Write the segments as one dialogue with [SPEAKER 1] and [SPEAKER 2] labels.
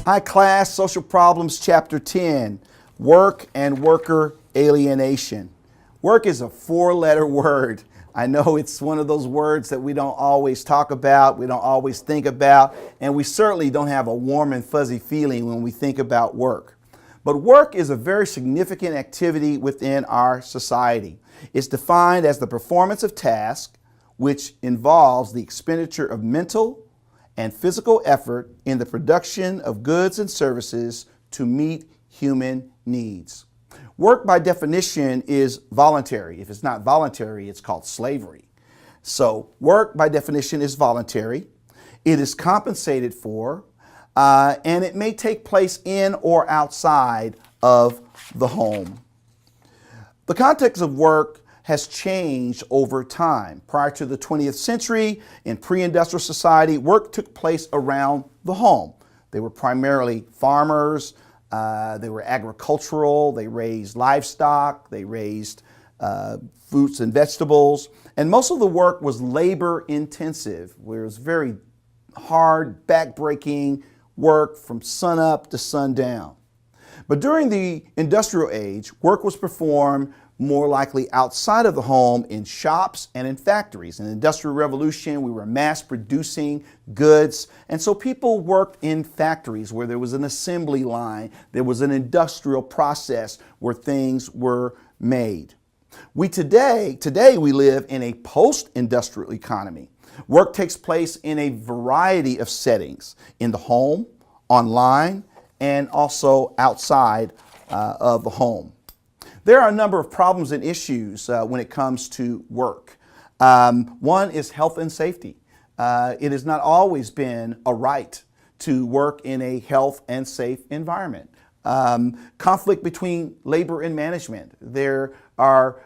[SPEAKER 1] Hi class, Social Problems Chapter 10, Work and Worker Alienation. Work is a four-letter word. I know it's one of those words that we don't always talk about, we don't always think about, and we certainly don't have a warm and fuzzy feeling when we think about work. But work is a very significant activity within our society. It's defined as the performance of tasks which involves the expenditure of mental and physical effort in the production of goods and services to meet human needs. Work by definition is voluntary. If it's not voluntary, it's called slavery. So work by definition is voluntary. It is compensated for, and it may take place in or outside of the home. The context of work has changed over time. Prior to the 20th century, in pre-industrial society, work took place around the home. They were primarily farmers, they were agricultural, they raised livestock, they raised fruits and vegetables, and most of the work was labor intensive, where it was very hard, back-breaking work from sun up to sundown. But during the industrial age, work was performed more likely outside of the home in shops and in factories. In the Industrial Revolution, we were mass producing goods, and so people worked in factories where there was an assembly line, there was an industrial process where things were made. Today we live in a post-industrial economy. Work takes place in a variety of settings, in the home, online, and also outside of the home. There are a number of problems and issues when it comes to work. One is health and safety. It has not always been a right to work in a health and safe environment. Conflict between labor and management. There are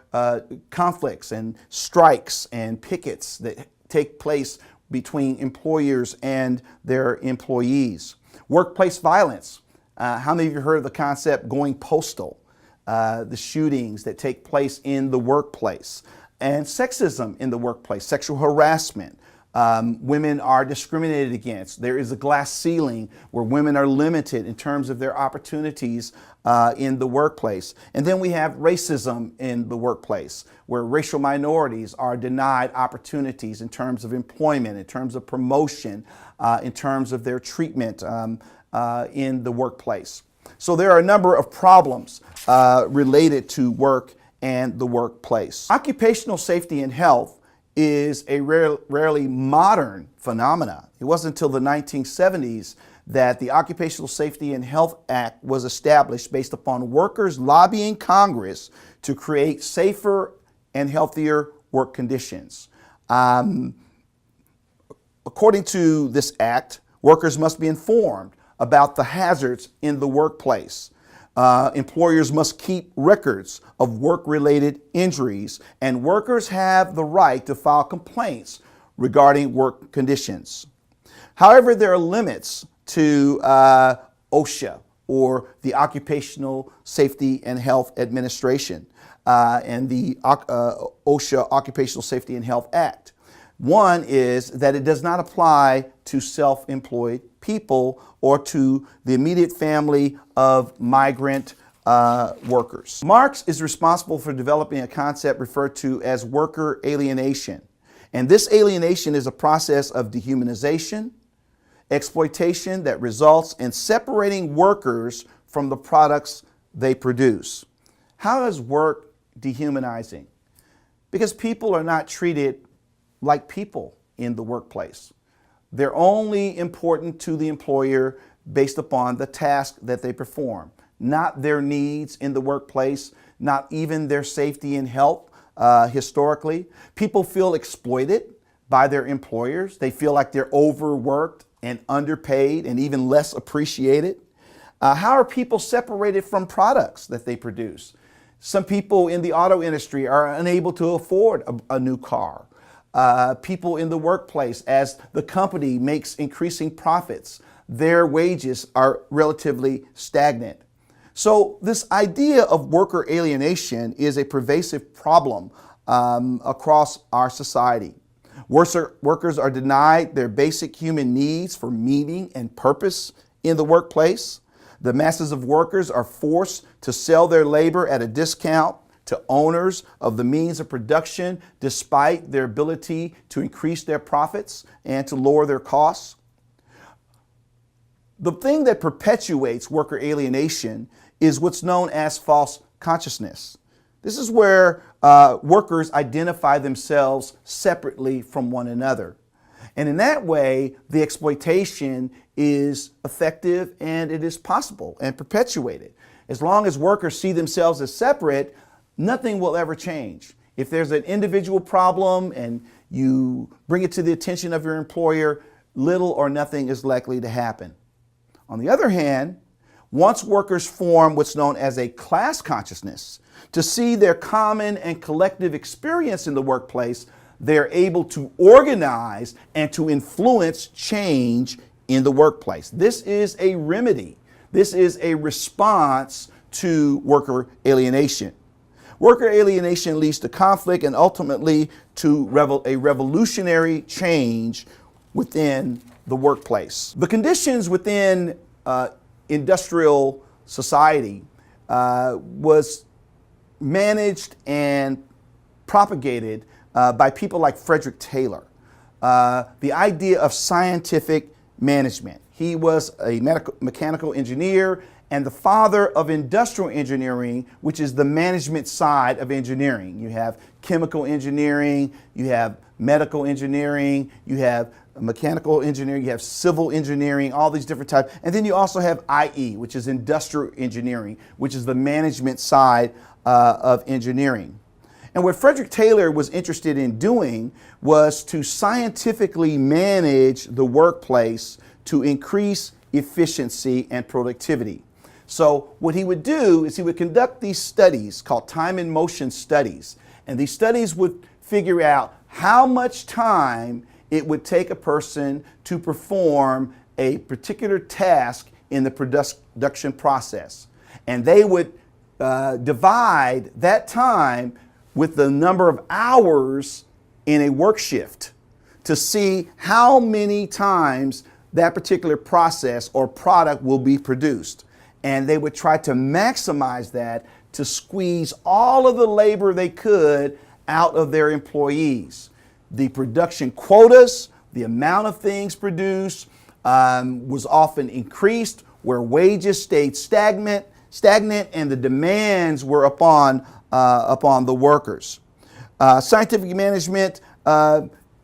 [SPEAKER 1] conflicts and strikes and pickets that take place between employers and their employees. Workplace violence. How many of you heard of the concept going postal? The shootings that take place in the workplace, and sexism in the workplace, sexual harassment. Women are discriminated against. There is a glass ceiling where women are limited in terms of their opportunities in the workplace. And then we have racism in the workplace, where racial minorities are denied opportunities in terms of employment, in terms of promotion, in terms of their treatment in the workplace. So there are a number of problems related to work and the workplace. Occupational safety and health is a rarely modern phenomena. It wasn't until the 1970s that the Occupational Safety and Health Act was established based upon workers lobbying Congress to create safer and healthier work conditions. According to this act, workers must be informed about the hazards in the workplace. Employers must keep records of work-related injuries, and workers have the right to file complaints regarding work conditions. However, there are limits to OSHA, or the Occupational Safety and Health Administration, and the OSHA Occupational Safety and Health Act. One is that it does not apply to self-employed people or to the immediate family of migrant workers. Marx is responsible for developing a concept referred to as worker alienation. And this alienation is a process of dehumanization, exploitation that results in separating workers from the products they produce. How is work dehumanizing? Because people are not treated like people in the workplace. They're only important to the employer based upon the task that they perform, not their needs in the workplace, not even their safety and health historically. People feel exploited by their employers. They feel like they're overworked and underpaid and even less appreciated. How are people separated from products that they produce? Some people in the auto industry are unable to afford a new car. People in the workplace, as the company makes increasing profits, their wages are relatively stagnant. So this idea of worker alienation is a pervasive problem across our society. Workers are denied their basic human needs for meaning and purpose in the workplace. The masses of workers are forced to sell their labor at a discount to owners of the means of production despite their ability to increase their profits and to lower their costs. The thing that perpetuates worker alienation is what's known as false consciousness. This is where workers identify themselves separately from one another. And in that way, the exploitation is effective and it is possible and perpetuated. As long as workers see themselves as separate, nothing will ever change. If there's an individual problem and you bring it to the attention of your employer, little or nothing is likely to happen. On the other hand, once workers form what's known as a class consciousness, to see their common and collective experience in the workplace, they're able to organize and to influence change in the workplace. This is a remedy. This is a response to worker alienation. Worker alienation leads to conflict and ultimately to a revolutionary change within the workplace. The conditions within industrial society was managed and propagated by people like Frederick Taylor. The idea of scientific management. He was a mechanical engineer and the father of industrial engineering, which is the management side of engineering. You have chemical engineering, you have medical engineering, you have mechanical engineering, you have civil engineering, all these different types. And then you also have IE, which is industrial engineering, which is the management side of engineering. And what Frederick Taylor was interested in doing was to scientifically manage the workplace to increase efficiency and productivity. So what he would do is he would conduct these studies called time and motion studies. And these studies would figure out how much time it would take a person to perform a particular task in the production process. And they would divide that time with the number of hours in a work shift to see how many times that particular process or product will be produced. And they would try to maximize that to squeeze all of the labor they could out of their employees. The production quotas, the amount of things produced, was often increased where wages stayed stagnant and the demands were upon the workers. Scientific management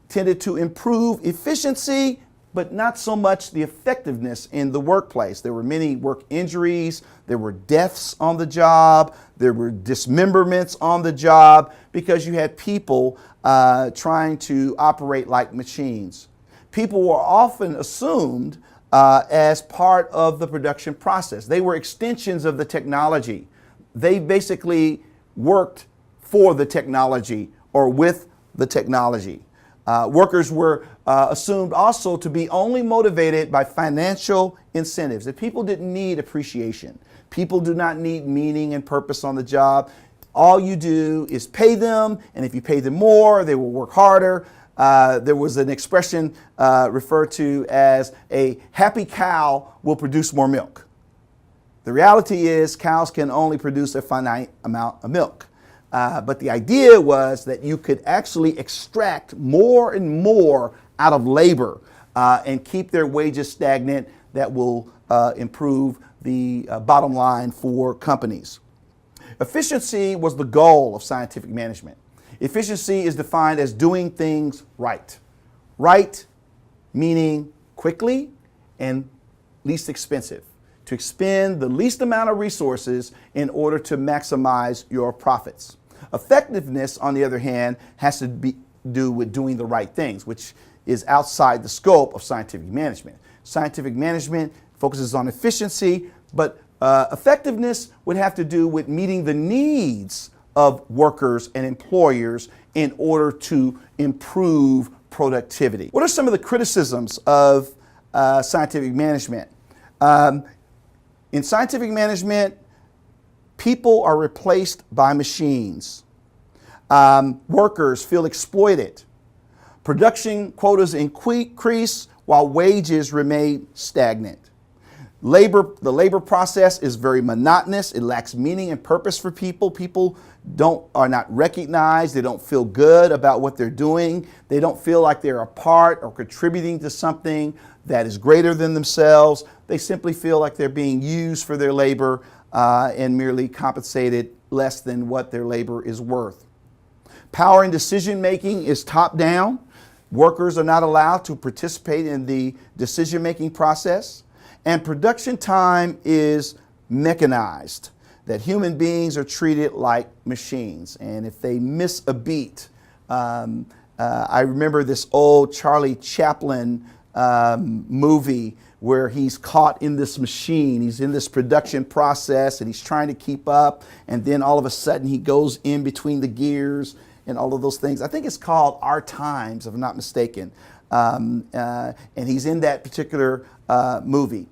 [SPEAKER 1] tended to improve efficiency, but not so much the effectiveness in the workplace. There were many work injuries, there were deaths on the job, there were dismemberments on the job because you had people trying to operate like machines. People were often assumed as part of the production process. They were extensions of the technology. They basically worked for the technology or with the technology. Workers were assumed also to be only motivated by financial incentives. That people didn't need appreciation. People do not need meaning and purpose on the job. All you do is pay them, and if you pay them more, they will work harder. There was an expression referred to as a happy cow will produce more milk. The reality is cows can only produce a finite amount of milk. But the idea was that you could actually extract more and more out of labor and keep their wages stagnant. That will improve the bottom line for companies. Efficiency was the goal of scientific management. Efficiency is defined as doing things right. Right meaning quickly and least expensive. To expend the least amount of resources in order to maximize your profits. Effectiveness, on the other hand, has to do with doing the right things, which is outside the scope of scientific management. Scientific management focuses on efficiency, but effectiveness would have to do with meeting the needs of workers and employers in order to improve productivity. What are some of the criticisms of scientific management? In scientific management, people are replaced by machines. Workers feel exploited. Production quotas increase while wages remain stagnant. The labor process is very monotonous. It lacks meaning and purpose for people. People are not recognized. They don't feel good about what they're doing. They don't feel like they're a part or contributing to something that is greater than themselves. They simply feel like they're being used for their labor and merely compensated less than what their labor is worth. Power in decision making is top down. Workers are not allowed to participate in the decision making process. And production time is mechanized, that human beings are treated like machines. And if they miss a beat, I remember this old Charlie Chaplin movie where he's caught in this machine. He's in this production process and he's trying to keep up. And then all of a sudden he goes in between the gears and all of those things. I think it's called Our Times, if I'm not mistaken. And he's in that particular movie.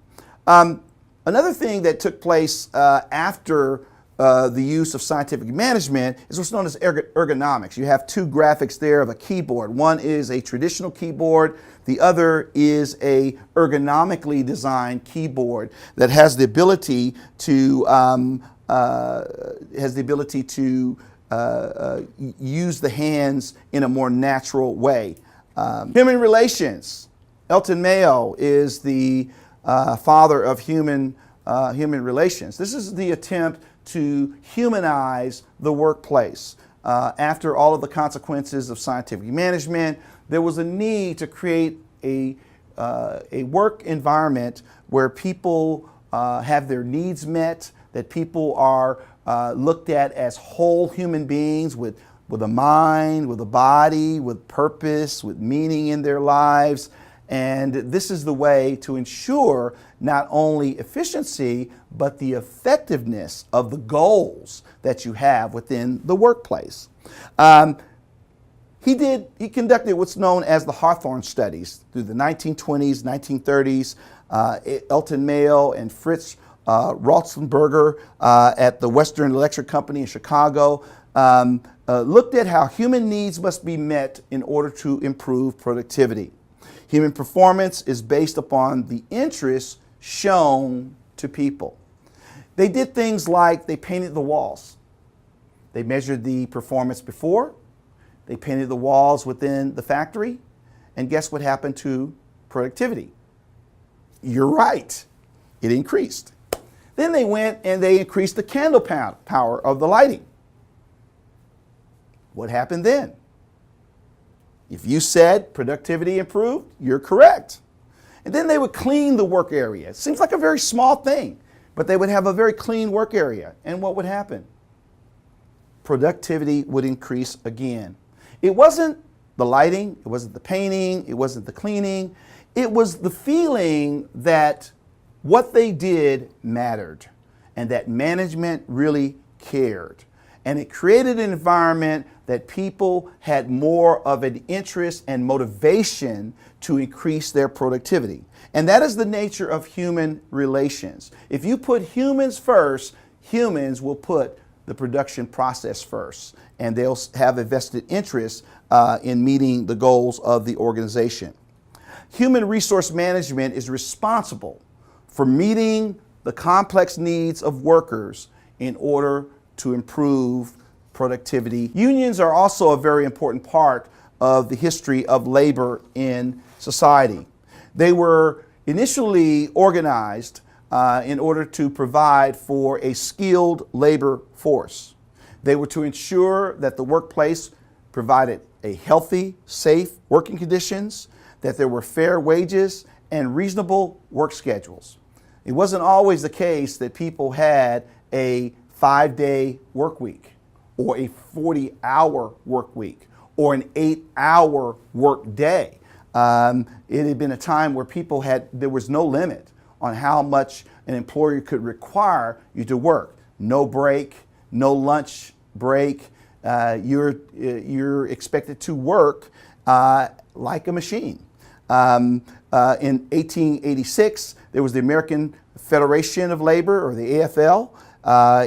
[SPEAKER 1] Another thing that took place after the use of scientific management is what's known as ergonomics. You have two graphics there of a keyboard. One is a traditional keyboard. The other is a ergonomically designed keyboard that has the ability to use the hands in a more natural way. Human relations. Elton Mayo is the father of human relations. This is the attempt to humanize the workplace. After all of the consequences of scientific management, there was a need to create a work environment where people have their needs met, that people are looked at as whole human beings with a mind, with a body, with purpose, with meaning in their lives. And this is the way to ensure not only efficiency, but the effectiveness of the goals that you have within the workplace. He conducted what's known as the Hawthorne studies through the 1920s, 1930s. Elton Mayo and Fritz Rauschenberger at the Western Electric Company in Chicago looked at how human needs must be met in order to improve productivity. Human performance is based upon the interests shown to people. They did things like they painted the walls. They measured the performance before. They painted the walls within the factory. And guess what happened to productivity? You're right. It increased. Then they went and they increased the candle power of the lighting. What happened then? If you said productivity improved, you're correct. And then they would clean the work area. It seems like a very small thing, but they would have a very clean work area. And what would happen? Productivity would increase again. It wasn't the lighting, it wasn't the painting, it wasn't the cleaning. It was the feeling that what they did mattered and that management really cared. And it created an environment that people had more of an interest and motivation to increase their productivity. And that is the nature of human relations. If you put humans first, humans will put the production process first, and they'll have a vested interest in meeting the goals of the organization. Human resource management is responsible for meeting the complex needs of workers in order to improve productivity. Unions are also a very important part of the history of labor in society. They were initially organized in order to provide for a skilled labor force. They were to ensure that the workplace provided a healthy, safe working conditions, that there were fair wages and reasonable work schedules. It wasn't always the case that people had a 5-day work week or a 40-hour work week or an 8-hour work day. It had been a time where there was no limit on how much an employer could require you to work. No break, no lunch break. You're expected to work like a machine. In 1886, there was the American Federation of Labor, or the AFL.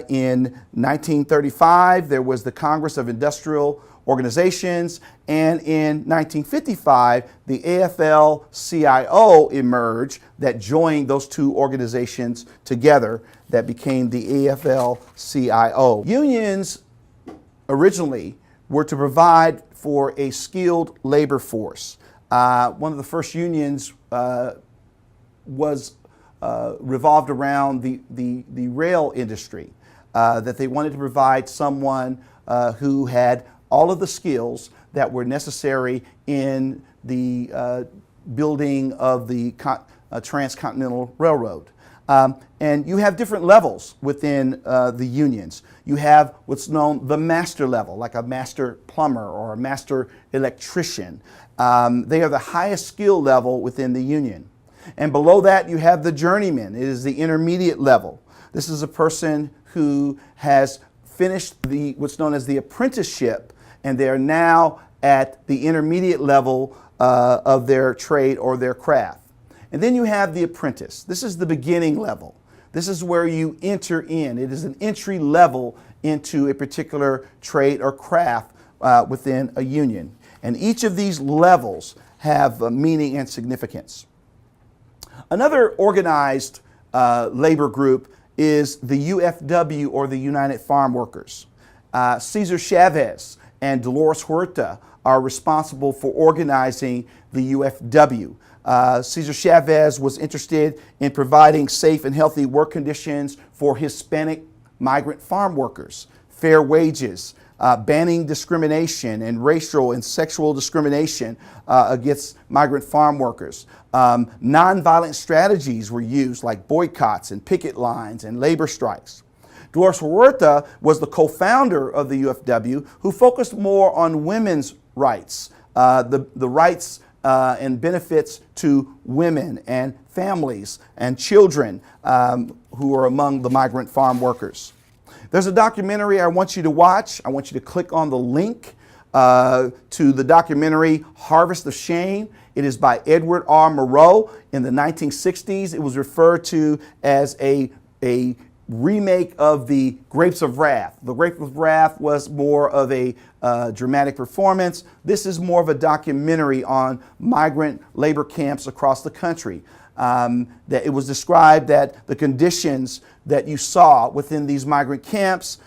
[SPEAKER 1] In 1935, there was the Congress of Industrial organizations. And in 1955, the AFL-CIO emerged that joined those two organizations together that became the AFL-CIO. Unions originally were to provide for a skilled labor force. One of the first unions was revolved around the rail industry, that they wanted to provide someone who had all of the skills that were necessary in the building of the transcontinental railroad. And you have different levels within the unions. You have what's known the master level, like a master plumber or a master electrician. They are the highest skill level within the union. And below that, you have the journeyman. It is the intermediate level. This is a person who has finished what's known as the apprenticeship, and they are now at the intermediate level of their trade or their craft. And then you have the apprentice. This is the beginning level. This is where you enter in. It is an entry level into a particular trade or craft within a union. And each of these levels have meaning and significance. Another organized labor group is the UFW, or the United Farm Workers. Cesar Chavez and Dolores Huerta are responsible for organizing the UFW. Cesar Chavez was interested in providing safe and healthy work conditions for Hispanic migrant farm workers, fair wages, banning discrimination and racial and sexual discrimination against migrant farm workers. Nonviolent strategies were used, like boycotts and picket lines and labor strikes. Dolores Huerta was the co-founder of the UFW, who focused more on women's rights, the rights and benefits to women and families and children who are among the migrant farm workers. There's a documentary I want you to watch. I want you to click on the link to the documentary Harvest of Shame. It is by Edward R. Murrow. In the 1960s, it was referred to as a remake of the Grapes of Wrath. The Grapes of Wrath was more of a dramatic performance. This is more of a documentary on migrant labor camps across the country. That it was described that the conditions that you saw within these migrant camps,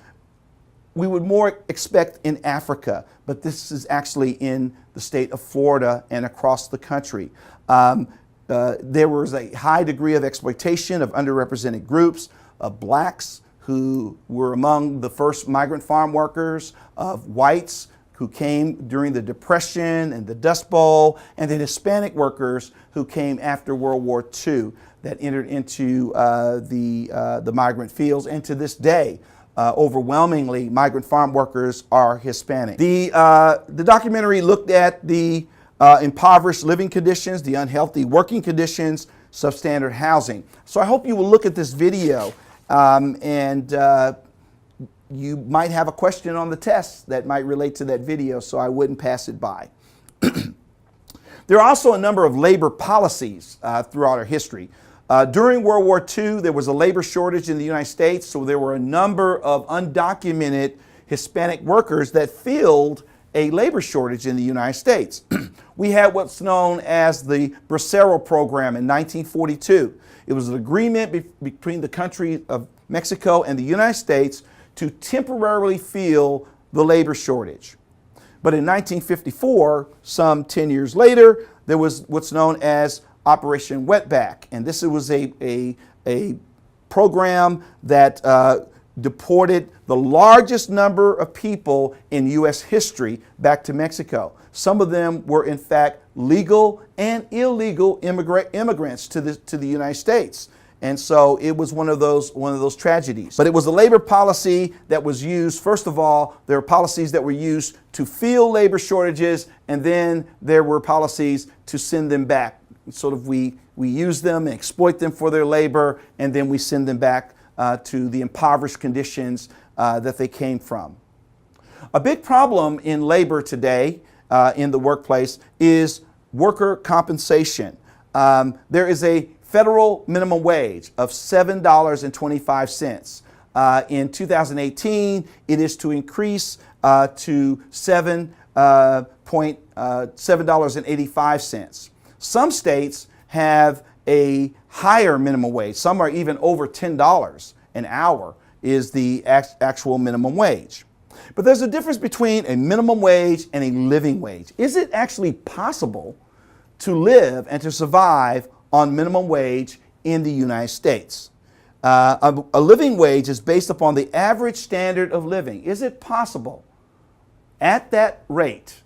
[SPEAKER 1] we would more expect in Africa, but this is actually in the state of Florida and across the country. There was a high degree of exploitation of underrepresented groups, of blacks who were among the first migrant farm workers, of whites who came during the Depression and the Dust Bowl, and then Hispanic workers who came after World War II that entered into the migrant fields. And to this day, overwhelmingly, migrant farm workers are Hispanic. The documentary looked at the impoverished living conditions, the unhealthy working conditions, substandard housing. So I hope you will look at this video and you might have a question on the test that might relate to that video, so I wouldn't pass it by. There are also a number of labor policies throughout our history. During World War II, there was a labor shortage in the United States, so there were a number of undocumented Hispanic workers that filled a labor shortage in the United States. We had what's known as the Bracero Program in 1942. It was an agreement between the country of Mexico and the United States to temporarily fill the labor shortage. But in 1954, some 10 years later, there was what's known as Operation Wetback. And this was a program that deported the largest number of people in U.S. history back to Mexico. Some of them were in fact legal and illegal immigrants to the United States. And so it was one of those tragedies. But it was a labor policy that was used. First of all, there were policies that were used to fill labor shortages, and then there were policies to send them back. Sort of we use them and exploit them for their labor, and then we send them back to the impoverished conditions that they came from. A big problem in labor today in the workplace is worker compensation. There is a federal minimum wage of $7.25. In 2018, it is to increase to $7.85. Some states have a higher minimum wage. Some are even over $10 an hour is the actual minimum wage. But there's a difference between a minimum wage and a living wage. Is it actually possible to live and to survive on minimum wage in the United States? A living wage is based upon the average standard of living. Is it possible at that rate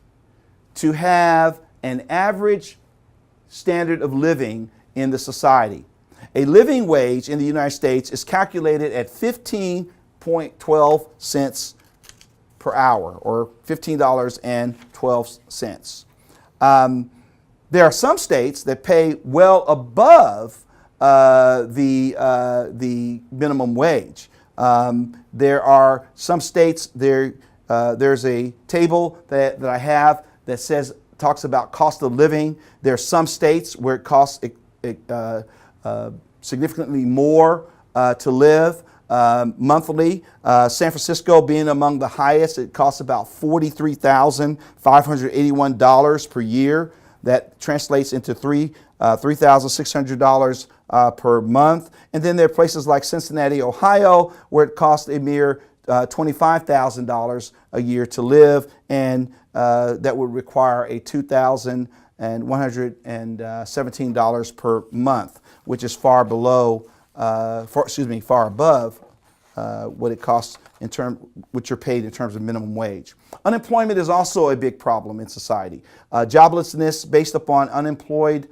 [SPEAKER 1] to have an average standard of living in the society? A living wage in the United States is calculated at 15.12 cents per hour, or $15.12. There are some states that pay well above the minimum wage. There are some states, there's a table that I have that talks about cost of living. There are some states where it costs significantly more to live monthly. San Francisco being among the highest, it costs about $43,581 per year. That translates into $3,600 per month. And then there are places like Cincinnati, Ohio, where it costs a mere $25,000 a year to live, and that would require a $2,117 per month, which is far above what it costs what you're paid in terms of minimum wage. Unemployment is also a big problem in society. Joblessness based upon unemployed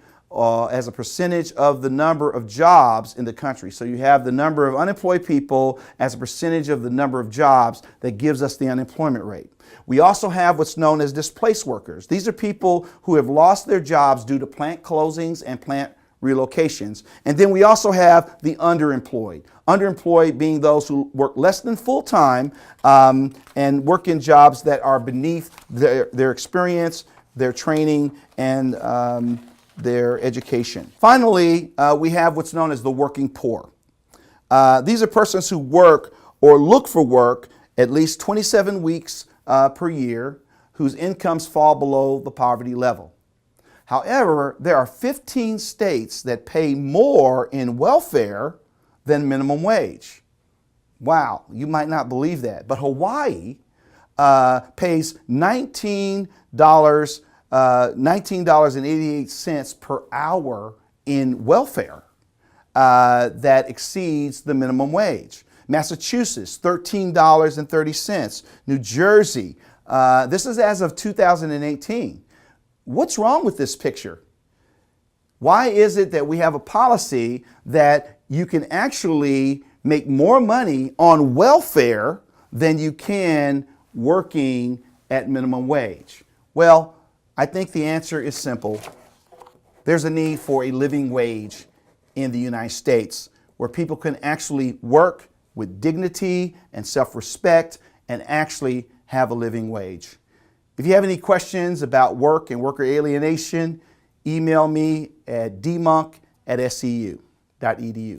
[SPEAKER 1] as a percentage of the number of jobs in the country. So you have the number of unemployed people as a percentage of the number of jobs that gives us the unemployment rate. We also have what's known as displaced workers. These are people who have lost their jobs due to plant closings and plant relocations. And then we also have the underemployed. Underemployed being those who work less than full time and work in jobs that are beneath their experience, their training, and their education. Finally, we have what's known as the working poor. These are persons who work or look for work at least 27 weeks per year, whose incomes fall below the poverty level. However, there are 15 states that pay more in welfare than minimum wage. Wow, you might not believe that, but Hawaii pays $19.88 per hour in welfare that exceeds the minimum wage. Massachusetts, $13.30. New Jersey, this is as of 2018. What's wrong with this picture? Why is it that we have a policy that you can actually make more money on welfare than you can working at minimum wage? Well, I think the answer is simple. There's a need for a living wage in the United States where people can actually work with dignity and self-respect and actually have a living wage. If you have any questions about work and worker alienation, email me at dmonk@scU.edu.